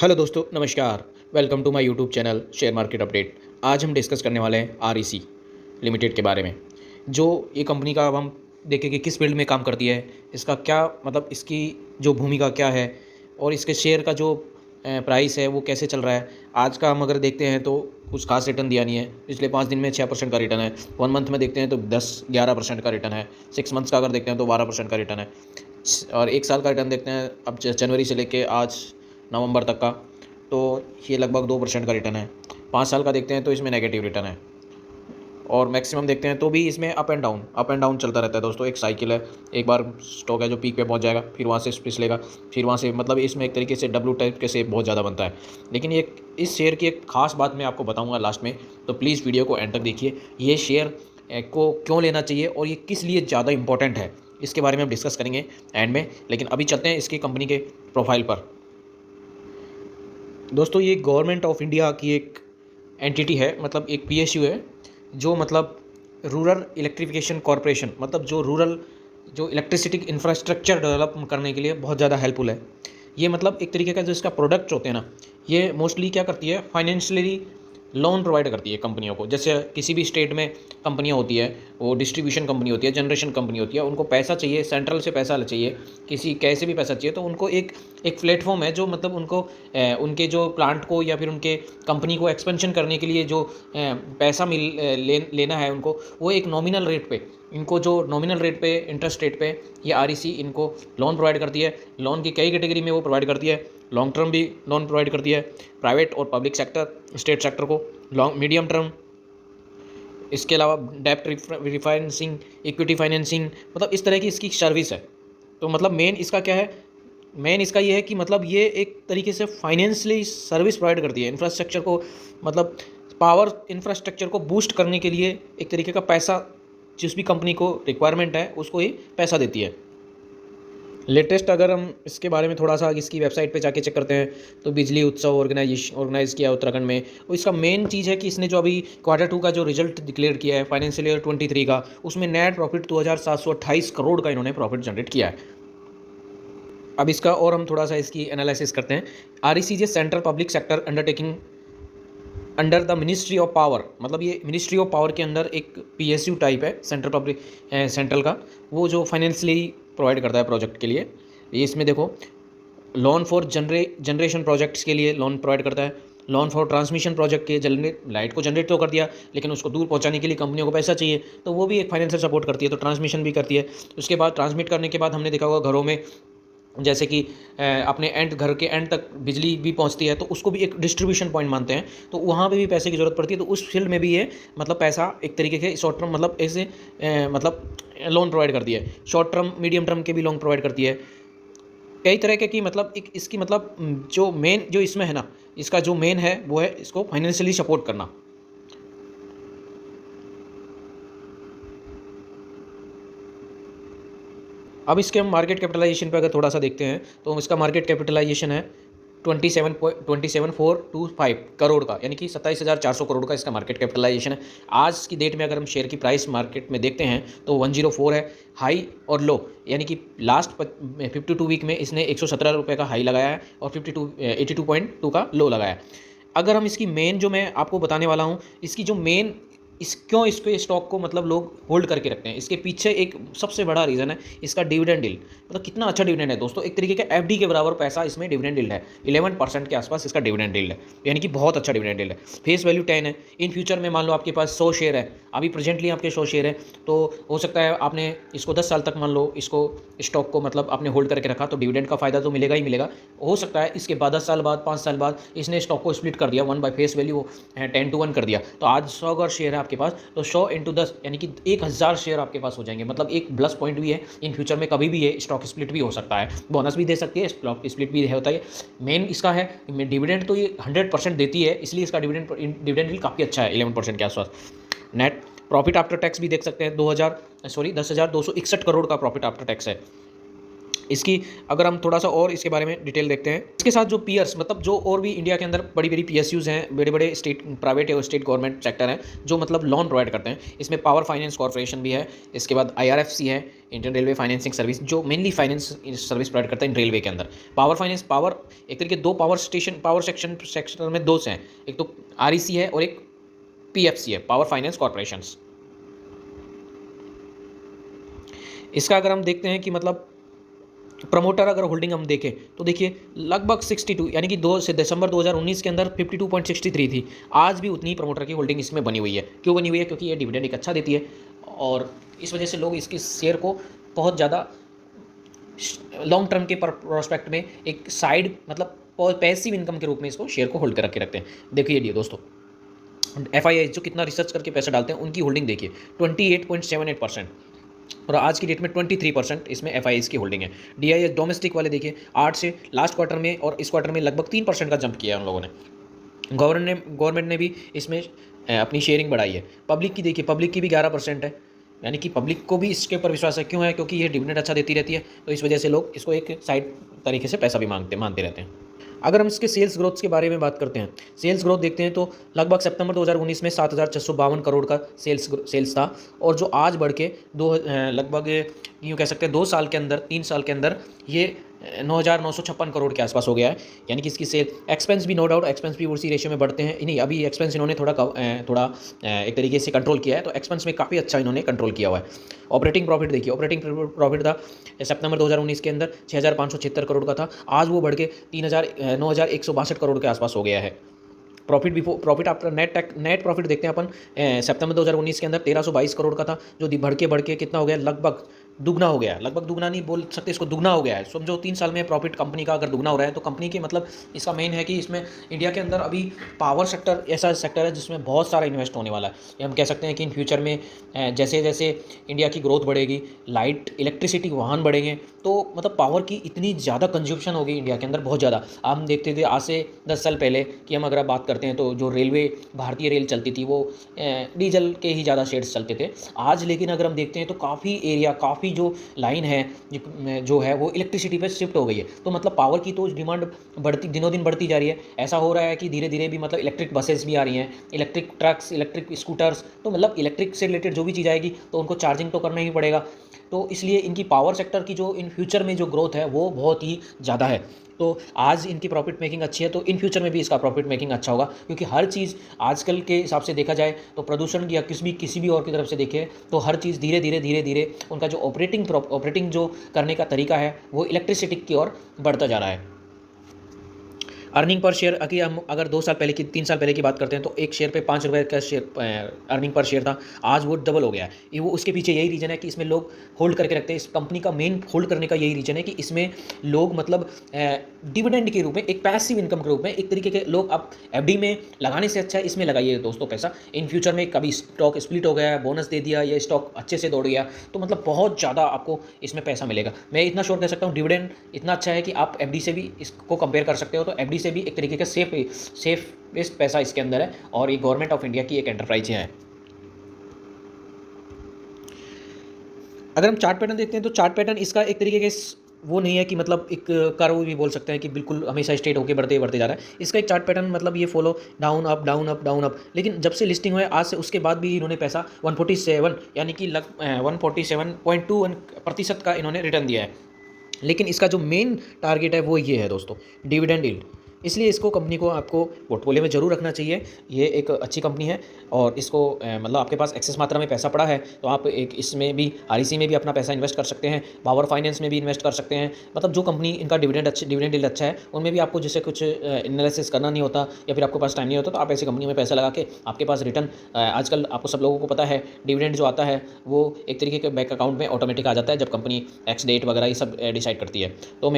Hello दोस्तों, नमस्कार। Welcome to my YouTube channel share market update. आज हम डिस्कस करने वाले हैं आरईसी लिमिटेड के बारे में। जो ये कंपनी का अब हम देखें कि किस फील्ड में काम करती है, इसका क्या मतलब इसकी जो भूमिका क्या है और इसके शेयर का जो प्राइस है वो कैसे चल रहा है। आज का हम अगर देखते हैं तो कुछ खास रिटर्न दिया नहीं है। पिछले 5 दिन में 6% का रिटर्न है। 1 मंथ में देखते हैं तो 10-11% का रिटर्न है। 6 मंथ्स का अगर देखते हैं तो 12% का रिटर्न है। और 1 साल का रिटर्न देखते हैं अब जनवरी से लेके आज नवंबर तक का, तो ये लगभग 2% का रिटर्न है। 5 साल का देखते हैं तो इसमें नेगेटिव रिटर्न है। और मैक्सिमम देखते हैं तो भी इसमें अप एंड डाउन चलता रहता है दोस्तों। एक साइकिल है, एक बार स्टॉक है जो पीक पे पहुंच जाएगा, फिर वहाँ से फिसलेगा, फिर वहाँ से मतलब इसमें एक तरीके से डब्ल्यू टाइप के शेप बहुत ज़्यादा बनता है। लेकिन ये इस शेयर की एक खास बात मैं आपको बताऊँगा लास्ट में, तो प्लीज़ वीडियो को एंड तक देखिए। ये शेयर को क्यों लेना चाहिए और ये किस लिए ज़्यादा इंपॉर्टेंट है, इसके बारे में हम डिस्कस करेंगे एंड में। लेकिन अभी चलते हैं इसकी कंपनी के प्रोफाइल पर। दोस्तों, ये गवर्नमेंट ऑफ इंडिया की एक एंटिटी है, मतलब एक पीएसयू है, जो मतलब रूरल इलेक्ट्रिफिकेशन कॉरपोरेशन, मतलब जो रूरल जो इलेक्ट्रिसिटी इंफ्रास्ट्रक्चर डेवलप करने के लिए बहुत ज़्यादा हेल्पफुल है। ये मतलब एक तरीके का जो इसका प्रोडक्ट होते हैं ना, ये मोस्टली क्या करती है, फाइनेंशियली लोन प्रोवाइड करती है कंपनियों को। जैसे किसी भी स्टेट में कंपनियां होती है, वो डिस्ट्रीब्यूशन कंपनी होती है, जनरेशन कंपनी होती है, उनको पैसा चाहिए, सेंट्रल से पैसा चाहिए, किसी कैसे भी पैसा चाहिए, तो उनको एक एक प्लेटफॉर्म है जो मतलब उनको उनके जो प्लांट को या फिर उनके कंपनी को एक्सपेंशन करने के लिए जो पैसा लेना है उनको, वो एक नॉमिनल रेट पे, इनको जो नॉमिनल रेट पे, इंटरेस्ट रेट पे ये आरईसी इनको लोन प्रोवाइड करती है। लोन की कई कैटेगरी में वो प्रोवाइड करती है। लॉन्ग टर्म भी लोन प्रोवाइड करती है, प्राइवेट और पब्लिक सेक्टर, स्टेट सेक्टर को। लॉन्ग मीडियम टर्म, इसके अलावा डेप्ट रिफाइनेंसिंग, इक्विटी फाइनेंसिंग, मतलब इस तरह की इसकी सर्विस है। तो मतलब मेन इसका क्या है, मेन इसका ये है कि मतलब ये एक तरीके से फाइनेंशियली सर्विस प्रोवाइड करती है इंफ्रास्ट्रक्चर को, मतलब पावर इंफ्रास्ट्रक्चर को बूस्ट करने के लिए एक तरीके का पैसा जिस भी कंपनी को रिक्वायरमेंट है उसको ये पैसा देती है। लेटेस्ट अगर हम इसके बारे में थोड़ा सा इसकी वेबसाइट पे जाके चेक करते हैं तो बिजली उत्सव ऑर्गेनाइज किया उत्तराखंड में। और इसका मेन चीज़ है कि इसने जो अभी Q2 का जो रिजल्ट डिक्लेयर किया है फाइनेंशियल ईयर 23 का, उसमें नेट प्रॉफिट 2728 करोड़ का इन्होंने प्रॉफिट जनरेट किया है। अब इसका और हम थोड़ा सा इसकी एनालिसिस करते हैं। REC J central public sector undertaking under the ministry of power, मतलब ये मिनिस्ट्री ऑफ पावर के अंदर एक पीएसयू टाइप है, सेंट्रल का, वो जो फाइनेंशियली प्रोवाइड करता है प्रोजेक्ट के लिए। ये इसमें देखो, लोन फॉर जनरेशन प्रोजेक्ट्स के लिए लोन प्रोवाइड करता है। लोन फॉर ट्रांसमिशन प्रोजेक्ट के लाइट को जनरेट तो कर दिया, लेकिन उसको दूर पहुंचाने के लिए कंपनियों को पैसा चाहिए, तो वो भी एक फाइनेंशियल सपोर्ट करती है, तो ट्रांसमिशन भी करती है। उसके बाद ट्रांसमिट करने के बाद हमने देखा होगा घरों में, जैसे कि अपने घर के एंड तक बिजली भी पहुंचती है, तो उसको भी एक डिस्ट्रीब्यूशन पॉइंट मानते हैं, तो वहाँ पे भी पैसे की ज़रूरत पड़ती है। तो उस फील्ड में भी ये मतलब पैसा एक तरीके के शॉर्ट टर्म, मतलब ऐसे मतलब लोन प्रोवाइड करती है। शॉर्ट टर्म, मीडियम टर्म के भी लोन प्रोवाइड करती है, कई तरह के की मतलब एक इसकी मतलब जो मेन जो इसमें है ना, इसका जो मेन है वो है इसको फाइनेंशियली सपोर्ट करना। अब इसके हम मार्केट कैपिटलाइजेशन पे अगर थोड़ा सा देखते हैं तो इसका मार्केट कैपिटलाइजेशन है 27425 करोड़ का, यानी कि 27,400 करोड़ का इसका मार्केट कैपिटलाइजेशन है। आज की डेट में अगर हम शेयर की प्राइस मार्केट में देखते हैं तो 104 है हाई और लो, यानी कि लास्ट 52 वीक में इसने 117 रुपये का हाई लगाया है और 82.2 का लो लगाया है। अगर हम इसकी मेन जो मैं आपको बताने वाला हूँ, इसकी जो मेन क्यों इसके स्टॉक को मतलब लोग होल्ड करके रखते हैं, इसके पीछे एक सबसे बड़ा रीज़न है इसका डिविडेंड यील्ड। मतलब कितना अच्छा डिविडेंड है दोस्तों, एक तरीके का एफडी के बराबर पैसा इसमें डिविडेंड यील्ड है। 11% के आसपास इसका डिविडेंड यील्ड है, यानी कि बहुत अच्छा डिविडेंड यील्ड है। फेस वैल्यू 10 है। इन फ्यूचर में मान लो आपके पास 100 शेयर है, अभी प्रेजेंटली आपके 100 शेयर है, तो हो सकता है आपने इसको 10 साल तक मान लो इसको स्टॉक को मतलब आपने होल्ड करके रखा, तो डिविडेंड का फायदा तो मिलेगा ही मिलेगा। हो सकता है इसके बाद 10 साल बाद, 5 साल बाद इसने स्टॉक को स्प्लिट कर दिया, 1 बाय फेस वैल्यू 10:1 कर दिया, तो आज 100 अगर शेयर है आपके पास तो 100 × 10 यानी कि 1000 शेयर आपके पास हो जाएंगे। मतलब एक प्लस पॉइंट भी है, इन फ्यूचर में कभी भी ये स्टॉक स्प्लिट भी हो सकता है, बोनस भी दे सकती है, स्टॉक स्प्लिट भी होता है। मेन इसका है डिविडेंड तो ये 100% देती है, इसलिए इसका डिविडेंड काफ़ी अच्छा है, 11% के आसपास। नेट प्रॉफिट आफ्टर टैक्स भी देख सकते हैं, 10,261 करोड़ का प्रॉफिट आफ्टर टैक्स है। इसकी अगर हम थोड़ा सा और इसके बारे में डिटेल देखते हैं, इसके साथ जो पीयर्स मतलब जो और भी इंडिया के अंदर बड़ी बड़ी PSUs हैं, बड़े बड़े स्टेट प्राइवेट और स्टेट गवर्नमेंट सेक्टर हैं जो मतलब लोन प्रोवाइड करते हैं, इसमें पावर फाइनेंस कॉर्पोरेशन भी है, इसके बाद IRFC है, इंडियन रेलवे फाइनेंसिंग सर्विस, जो मेनली फाइनेंस सर्विस प्रोवाइड करता है इन रेलवे के अंदर। पावर फाइनेंस पावर एक तरीके दो पावर सेक्टर में दो से हैं, एक तो REC है और एक PFC है, पावर फाइनेंस कॉर्पोरेशन। इसका अगर हम देखते हैं कि मतलब प्रमोटर अगर होल्डिंग हम देखें तो देखिए लगभग 62 यानी कि 2 से दिसंबर 2019 के अंदर 52.63 थी, आज भी उतनी प्रमोटर की होल्डिंग इसमें बनी हुई है। क्यों बनी हुई है? क्योंकि ये डिविडेंड एक अच्छा देती है और इस वजह से लोग इसके शेयर को बहुत ज़्यादा लॉन्ग टर्म के प्रोस्पेक्ट में एक साइड मतलब पैसिव इनकम के रूप में इसको शेयर को होल्ड कर रखे रखते हैं। देखिए ये दोस्तों FII जो कितना रिसर्च करके पैसा डालते हैं उनकी होल्डिंग देखिए 28.78% और आज की डेट में 23% इसमें FIIs की होल्डिंग है। DIS डोमेस्टिक वाले देखिए 8 से लास्ट क्वार्टर में और इस क्वार्टर में लगभग 3% का जंप किया है उन लोगों ने। गवर्नमेंट ने भी इसमें अपनी शेयरिंग बढ़ाई है। पब्लिक की देखिए, पब्लिक की भी 11% है, यानी कि पब्लिक को भी इसके ऊपर विश्वास है। क्यों है? क्योंकि ये डिविडेंड अच्छा देती रहती है, तो इस वजह से लोग इसको एक साइड तरीके से पैसा भी मानते रहते हैं। अगर हम इसके सेल्स ग्रोथ के बारे में बात करते हैं, सेल्स ग्रोथ देखते हैं तो लगभग सितंबर 2019 में 7,652 करोड़ का सेल्स था और जो आज बढ़ के लगभग यूँ कह सकते हैं 2 साल के अंदर 3 साल के अंदर ये 9,956 करोड़ के आसपास हो गया है। यानी कि इसकी सेल एक्सपेंस भी नो डाउट एक्सपेंस भी उसी रेशियो में बढ़ते हैं। नहीं, अभी एक्सपेंस इन्होंने थोड़ा एक तरीके से कंट्रोल किया है, तो एक्सपेंस में काफ़ी अच्छा इन्होंने कंट्रोल किया हुआ है। ऑपरेटिंग प्रॉफिट देखिए, ऑपरेटिंग प्रॉफिट था सितंबर 2019 के अंदर 6,576 करोड़ का था, आज वो बढ़ के 9,162 करोड़ के आसपास हो गया है। प्रॉफिट आफ्टर नेट प्रॉफिट देखते हैं अपन, सितंबर 2019 के अंदर 1,322 करोड़ का था, जो बढ़ के कितना हो गया, लगभग दुगना हो गया है। लगभग दुगना नहीं बोल सकते, इसको दुगना हो गया है। समझो 3 साल में प्रॉफिट कंपनी का अगर दुगना हो रहा है तो कंपनी के मतलब इसका मेन है कि इसमें इंडिया के अंदर अभी पावर सेक्टर ऐसा सेक्टर है जिसमें बहुत सारा इन्वेस्ट होने वाला है। ये हम कह सकते हैं कि इन फ्यूचर में जैसे जैसे इंडिया की ग्रोथ बढ़ेगी, लाइट इलेक्ट्रिसिटी वाहन बढ़ेंगे, तो मतलब पावर की इतनी ज़्यादा कंज्यूप्शन होगी इंडिया के अंदर बहुत ज़्यादा। हम देखते थे आज से 10 साल पहले कि हम अगर बात करते हैं तो जो रेलवे भारतीय रेल चलती थी वो डीजल के ही ज़्यादा शेड्स चलते थे। आज लेकिन अगर हम देखते हैं तो काफ़ी एरिया, काफ़ी जो लाइन है जो है वो इलेक्ट्रिसिटी पे शिफ्ट हो गई है। तो मतलब पावर की तो डिमांड दिनों दिन बढ़ती जा रही है। ऐसा हो रहा है कि धीरे धीरे भी मतलब इलेक्ट्रिक बसेस भी आ रही हैं, इलेक्ट्रिक ट्रक्स, इलेक्ट्रिक स्कूटर्स, तो मतलब इलेक्ट्रिक से रिलेटेड जो भी चीज़ आएगी तो उनको चार्जिंग तो करना ही पड़ेगा। तो इसलिए इनकी पावर सेक्टर की जो इन फ्यूचर में जो ग्रोथ है वो बहुत ही ज़्यादा है। तो आज इनकी प्रॉफिट मेकिंग अच्छी है, तो इन फ्यूचर में भी इसका प्रॉफिट मेकिंग अच्छा होगा, क्योंकि हर चीज़ आजकल के हिसाब से देखा जाए तो प्रदूषण की या किसी भी और की तरफ से देखें तो हर चीज़ धीरे धीरे उनका जो ऑपरेटिंग जो करने का तरीका है वो इलेक्ट्रिसिटी की ओर बढ़ता जा रहा है। अर्निंग पर शेयर की हम अगर 2 साल पहले की 3 साल पहले की बात करते हैं तो एक शेयर पे 5 रुपये का शेयर अर्निंग पर शेयर था, आज वो डबल हो गया है। ये वो उसके पीछे यही रीज़न है कि इसमें लोग होल्ड करके रखते हैं। इस कंपनी का मेन होल्ड करने का यही रीज़न है कि इसमें लोग मतलब डिविडेंड के रूप में, एक पैसिव इनकम के रूप में, एक तरीके के लोग अब FD में लगाने से अच्छा है इसमें लगाइए दोस्तों पैसा। इन फ्यूचर में कभी स्टॉक स्प्लिट हो गया, बोनस दे दिया या स्टॉक अच्छे से दौड़ गया तो मतलब बहुत ज़्यादा आपको इसमें पैसा मिलेगा। मैं इतना श्योर कह सकता हूँ डिविडेंड इतना अच्छा है कि आप FD से भी इसको कंपेयर कर सकते हो। तो FD से भी एक तरीके का सेफ बेस्ड पैसा इसके अंदर है और ये गवर्नमेंट ऑफ इंडिया की एक एंटरप्राइज है। अगर हम चार्ट पैटर्न देखते हैं तो चार्ट पैटर्न इसका एक तरीके के वो नहीं है कि मतलब एक कर्व भी बोल सकते हैं कि बिल्कुल हमेशा स्ट्रेट होकर बढ़ते जा रहा है। इसका एक चार्ट पैटर्न मतलब ये follow down up down up down up, लेकिन जब से लिस्टिंग हुआ है आज से उसके बाद भी इन्होंने पैसा 147 यानी कि 147.21% का इन्होंने रिटर्न दिया है। लेकिन इसका जो मेन टारगेट है वो ये है दोस्तों, डिविडेंड यील्ड। इसलिए इसको कंपनी को आपको पोर्टफोलियो में ज़रूर रखना चाहिए। ये एक अच्छी कंपनी है और इसको मतलब आपके पास एक्सेस मात्रा में पैसा पड़ा है तो आप एक इसमें भी REC में भी अपना पैसा इन्वेस्ट कर सकते हैं, पावर फाइनेंस में भी इन्वेस्ट कर सकते हैं। मतलब जो कंपनी इनका डिविडेंड यील्ड अच्छा है उनमें भी आपको जैसे कुछ एनालिसिस करना नहीं होता या फिर आपके पास टाइम नहीं होता तो आप ऐसी कंपनी में पैसा लगा के आपके पास रिटर्न, आजकल आपको सब लोगों को पता है डिविडेंड जो आता है वो एक तरीके के बैंक अकाउंट में ऑटोमेटिक आ जाता है जब कंपनी एक्स डेट वगैरह ये सब डिसाइड करती है। तो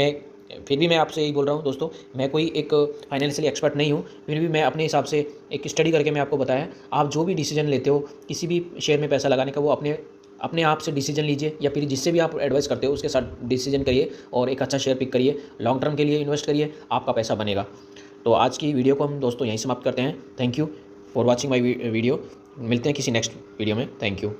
फिर भी मैं आपसे यही बोल रहा हूँ दोस्तों, मैं कोई एक फाइनेंशियली एक्सपर्ट नहीं हूँ, फिर भी मैं अपने हिसाब से एक स्टडी करके मैं आपको बताया। आप जो भी डिसीजन लेते हो किसी भी शेयर में पैसा लगाने का वो अपने आप से डिसीजन लीजिए या फिर जिससे भी आप एडवाइस करते हो उसके साथ डिसीजन करिए और एक अच्छा शेयर पिक करिए, लॉन्ग टर्म के लिए इन्वेस्ट करिए, आपका पैसा बनेगा। तो आज की वीडियो को हम दोस्तों यहीं समाप्त करते हैं। Thank you for watching my video. मिलते हैं किसी नेक्स्ट वीडियो में। Thank you.